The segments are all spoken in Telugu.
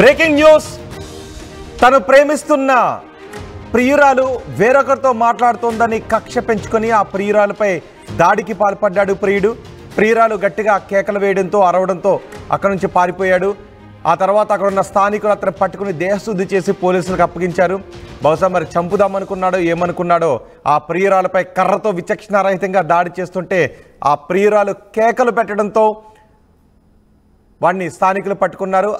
Breaking news. తను ప్రేమిస్తున్న ప్రియురాలు వేరొకరితో మాట్లాడుతోందని కక్ష పెంచుకొని ఆ ప్రియురాలపై దాడికి పాల్పడ్డాడు ప్రియురాలు గట్టిగా కేకలు వేయడంతో అరవడంతో అక్కడి నుంచి పారిపోయాడు. ఆ తర్వాత అక్కడ ఉన్న స్థానికులు అతను పట్టుకుని దేహశుద్ధి చేసి పోలీసులకు అప్పగించారు. బహుశా మరి చంపుదామనుకున్నాడో ఏమనుకున్నాడో ఆ ప్రియురాలపై కర్రతో విచక్షణారహితంగా దాడి చేస్తుంటే ఆ ప్రియురాలు కేకలు పెట్టడంతో వాడిని స్థానికులు పట్టుకున్నారు.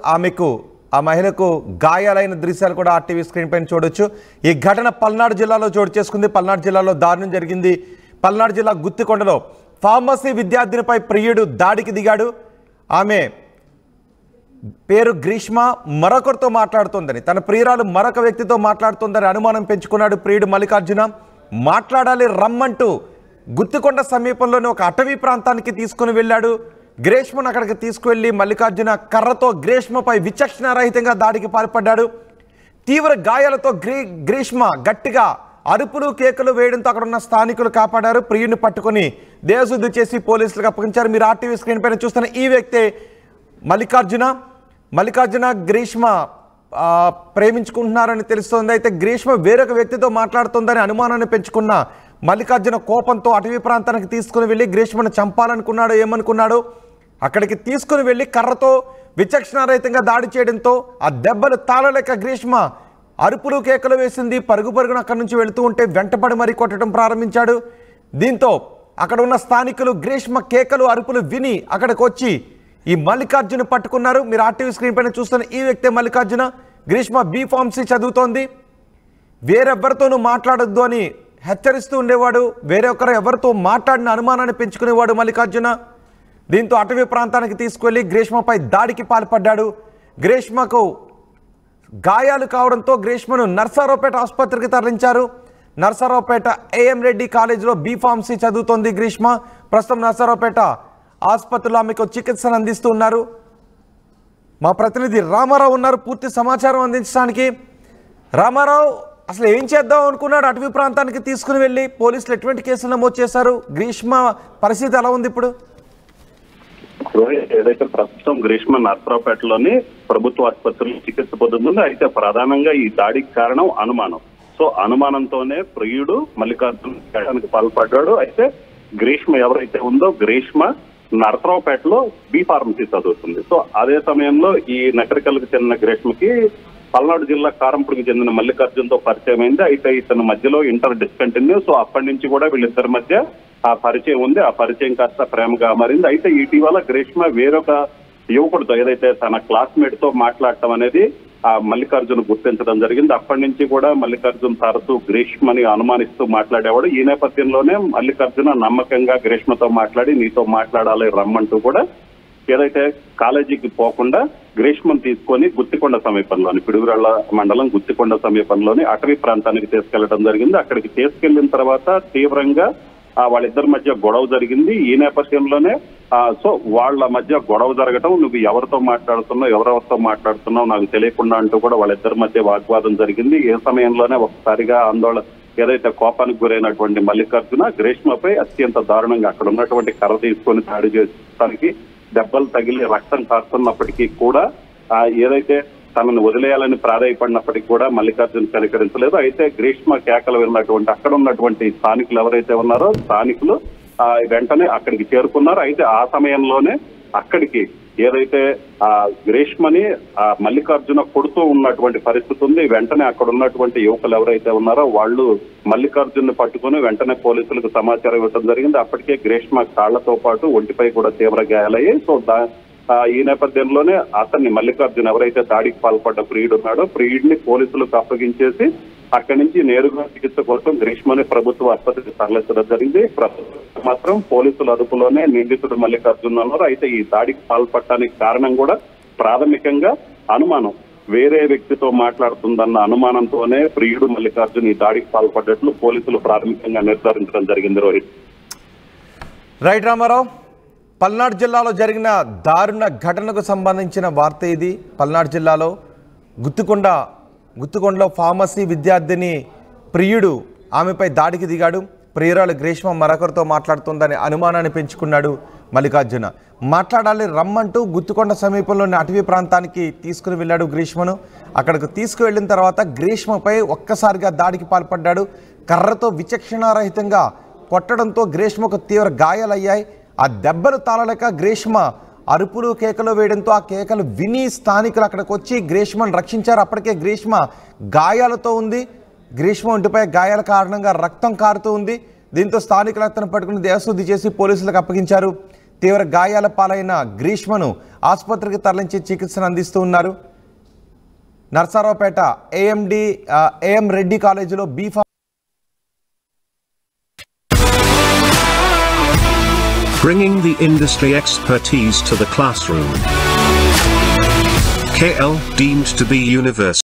ఆ మహిళకు గాయాలైన దృశ్యాలు కూడా ఆర్టీవీ స్క్రీన్ పైన చూడొచ్చు. ఈ ఘటన పల్నాడు జిల్లాలో చోటు చేసుకుంది. పల్నాడు జిల్లాలో దారుణం జరిగింది. పల్నాడు జిల్లా గుత్తికొండలో ఫార్మసీ విద్యార్థినిపై ప్రియుడు దాడికి దిగాడు. ఆమె పేరు గ్రీష్మ. మరొకరితో మాట్లాడుతోందని, తన ప్రియురాలు మరొక వ్యక్తితో మాట్లాడుతోందని అనుమానం పెంచుకున్నాడు ప్రియుడు మల్లికార్జున. మాట్లాడాలి రమ్మంటూ గుత్తికొండ సమీపంలోని ఒక అటవీ ప్రాంతానికి తీసుకుని వెళ్ళాడు. గ్రీష్మను అక్కడికి తీసుకువెళ్ళి మల్లికార్జున కర్రతో గ్రీష్మపై విచక్షణారహితంగా దాడికి పాల్పడ్డాడు. తీవ్ర గాయాలతో గ్రీష్మ గట్టిగా అరుపులు కేకలు వేయడంతో అక్కడ ఉన్న స్థానికులు కాపాడారు. ప్రియుడిని పట్టుకుని దేహశుద్ధి చేసి పోలీసులకు అప్పగించారు. మీరు ఆర్టీవీ స్క్రీన్ పైన చూస్తున్న ఈ వ్యక్తే మల్లికార్జున గ్రీష్మ ప్రేమించుకుంటున్నారని తెలుస్తోంది. అయితే గ్రీష్మ వేరొక వ్యక్తితో మాట్లాడుతుందని అనుమానాన్ని పెంచుకున్న మల్లికార్జున కోపంతో అటవీ ప్రాంతానికి తీసుకుని వెళ్ళి గ్రీష్మను చంపాలనుకున్నాడో ఏమనుకున్నాడో అక్కడికి తీసుకుని వెళ్ళి కర్రతో విచక్షణారహితంగా దాడి చేయడంతో ఆ దెబ్బలు తాళలేక గ్రీష్మ అరుపులు కేకలు వేసింది. పరుగున అక్కడి నుంచి వెళుతూ ఉంటే వెంటపడి మరీ కొట్టడం ప్రారంభించాడు. దీంతో అక్కడ ఉన్న స్థానికులు గ్రీష్మ కేకలు అరుపులు విని అక్కడికి వచ్చి ఈ మల్లికార్జున పట్టుకున్నారు. మీరు ఆర్టీవీ స్క్రీన్ పైన చూస్తున్న ఈ వ్యక్తే మల్లికార్జున. గ్రీష్మ B.Pharmacy చదువుతోంది. వేరెవ్వరితోనూ మాట్లాడొద్దు అని హెచ్చరిస్తూ ఉండేవాడు. వేరొకరు ఎవరితో మాట్లాడిన అనుమానాన్ని పెంచుకునేవాడు మల్లికార్జున. దీంతో అటవీ ప్రాంతానికి తీసుకువెళ్ళి గ్రీష్మపై దాడికి పాల్పడ్డాడు. గ్రీష్మకు గాయాలు కావడంతో గ్రీష్మను నర్సారావుపేట ఆసుపత్రికి తరలించారు. నర్సారావుపేట AM రెడ్డి కాలేజీలో B.Pharmacy చదువుతోంది గ్రీష్మ. ప్రస్తుతం నర్సారావుపేట ఆసుపత్రిలో ఆమెకు చికిత్సను అందిస్తూ ఉన్నారు. మా ప్రతినిధి రామారావు ఉన్నారు పూర్తి సమాచారం అందించడానికి. రామారావు, అసలు ఏం చేద్దాం అనుకున్నాడు? అటవీ ప్రాంతానికి తీసుకుని వెళ్ళి పోలీసులు ఎటువంటి కేసులు నమోదు చేశారు? గ్రీష్మ పరిస్థితి ఎలా ఉంది ఇప్పుడు? ఏదైతే ప్రస్తుతం గ్రీష్మ నర్సరావుపేటలోని ప్రభుత్వ ఆసుపత్రిలో చికిత్స పొందుతుందో, అయితే ప్రధానంగా ఈ దాడికి కారణం అనుమానం. సో అనుమానంతోనే ప్రియుడు మల్లికార్జున పాల్పడ్డాడు. అయితే గ్రీష్మ ఎవరైతే ఉందో గ్రీష్మ నర్సరావుపేటలో B.Pharmacy చదువుతుంది. సో అదే సమయంలో ఈ నకరికల్కి చెందిన గ్రీష్మకి పల్నాడు జిల్లా కారంపూడికి చెందిన మల్లికార్జునతో పరిచయం అయింది. అయితే ఇతని మధ్యలో ఇంటర్ డిస్కంటిన్యూ. సో అప్పటి నుంచి కూడా వీళ్ళిద్దరి మధ్య ఆ పరిచయం ఉంది. ఆ పరిచయం కాస్త ప్రేమగా మారింది. అయితే ఇటీవల గ్రీష్మ వేరొక యువకుడితో, ఏదైతే తన క్లాస్మేట్ తో మాట్లాడటం అనేది ఆ మల్లికార్జున గుర్తించడం జరిగింది. అప్పటి నుంచి కూడా మల్లికార్జున తరచూ గ్రీష్మని అనుమానిస్తూ మాట్లాడేవాడు. ఈ నేపథ్యంలోనే మల్లికార్జున నమ్మకంగా గ్రీష్మతో మాట్లాడి నీతో మాట్లాడాలి రమ్మంటూ కూడా ఏదైతే కాలేజీకి పోకుండా గ్రీష్మను తీసుకొని గుత్తికొండ సమీపంలోని పిడుగురాళ్ల మండలం గుత్తికొండ సమీపంలోని అటవీ ప్రాంతానికి తీసుకెళ్లడం జరిగింది. అక్కడికి తీసుకెళ్లిన తర్వాత తీవ్రంగా వాళ్ళిద్దరి మధ్య గొడవ జరిగింది. ఈ నేపథ్యంలోనే సో వాళ్ళ మధ్య గొడవ జరగటం, నువ్వు ఎవరితో మాట్లాడుతున్నావు నాకు తెలియకుండా అంటూ కూడా వాళ్ళిద్దరి మధ్య వాగ్వాదం జరిగింది. ఏ సమయంలోనే ఒకసారిగా ఆందోళన ఏదైతే కోపానికి గురైనటువంటి మల్లికార్జున గ్రీష్మపై అత్యంత దారుణంగా అక్కడ ఉన్నటువంటి కర్ర తీసుకొని దాడి చేసడానికి దెబ్బలు తగిలి రక్తం కాస్తున్నప్పటికీ కూడా ఏదైతే తనను వదిలేయాలని ప్రాధాయపడినప్పటికీ కూడా మల్లికార్జున కనికరించలేదు. అయితే గ్రీష్మ కేకలు విన్నటువంటి అక్కడ ఉన్నటువంటి స్థానికులు ఎవరైతే ఉన్నారో స్థానికులు వెంటనే అక్కడికి చేరుకున్నారు. అయితే ఆ సమయంలోనే అక్కడికి ఏదైతే గ్రీష్మని మల్లికార్జున కొడుతూ ఉన్నటువంటి పరిస్థితి ఉంది. వెంటనే అక్కడ ఉన్నటువంటి యువకులు ఎవరైతే ఉన్నారో వాళ్ళు మల్లికార్జున్ని పట్టుకుని వెంటనే పోలీసులకు సమాచారం ఇవ్వడం జరిగింది. అప్పటికే గ్రీష్మ కాళ్లతో పాటు ఒంటిపై కూడా తీవ్ర గాయాలయ్యాయి. సో ఈ నేపథ్యంలోనే అతన్ని మల్లికార్జున ఎవరైతే దాడికి పాల్పడ్డ ప్రియుడు ఉన్నాడో ప్రియుడిని పోలీసులకు అప్పగించేసి అక్కడి నుంచి నేరుగా చికిత్స కోసం గ్రీష్మని ప్రభుత్వ ఆసుపత్రికి తరలించడం జరిగింది. మాత్రం పోలీసుల అదుపులోనే నిందితుడు మల్లికార్జున ఉన్నారు. అయితే ఈ దాడికి పాల్పడటానికి కారణం కూడా ప్రాథమికంగా అనుమానం, వేరే వ్యక్తితో మాట్లాడుతుందన్న అనుమానంతోనే ప్రియుడు మల్లికార్జున ఈ దాడికి పాల్పడ్డట్లు పోలీసులు ప్రాథమికంగా నిర్ధారించడం జరిగింది. రోహిత్. రైట్ రామారావు, పల్నాడు జిల్లాలో జరిగిన దారుణ ఘటనకు సంబంధించిన వార్త ఇది. పల్నాడు జిల్లాలో గుత్తికొండలో ఫార్మసీ విద్యార్థిని ప్రియుడు ఆమెపై దాడికి దిగాడు. ప్రియురాలు గ్రీష్మ మరొకరితో మాట్లాడుతుందని అనుమానాన్ని పెంచుకున్నాడు మల్లికార్జున. మాట్లాడాలి రమ్మంటూ గుత్తికొండ సమీపంలోని అటవీ ప్రాంతానికి తీసుకుని వెళ్ళాడు గ్రీష్మను. అక్కడికి తీసుకువెళ్ళిన తర్వాత గ్రీష్మపై ఒక్కసారిగా దాడికి పాల్పడ్డాడు. కర్రతో విచక్షణారహితంగా కొట్టడంతో గ్రీష్మకు తీవ్ర గాయాలయ్యాయి. ఆ దెబ్బలు తాళలేక గ్రీష్మ అరుపులు కేకలు వేయడంతో ఆ కేకలు విని స్థానికులు అక్కడికి వచ్చి గ్రీష్మను రక్షించారు. అప్పటికే గ్రీష్మ గాయాలతో ఉంది. గ్రీష్మ ఒంటిపై గాయాల కారణంగా రక్తం కారుతూ ఉంది. దీంతో స్థానికులు అతను పట్టుకుని దేహశుద్ధి చేసి పోలీసులకు అప్పగించారు. తీవ్ర గాయాల పాలైన గ్రీష్మను ఆసుపత్రికి తరలించి చికిత్సను అందిస్తూ ఉన్నారు. నర్సారావుపేట ఏఎం రెడ్డి కాలేజీలో B Pharmacy bringing the industry expertise to the classroom. KL deemed to be universal.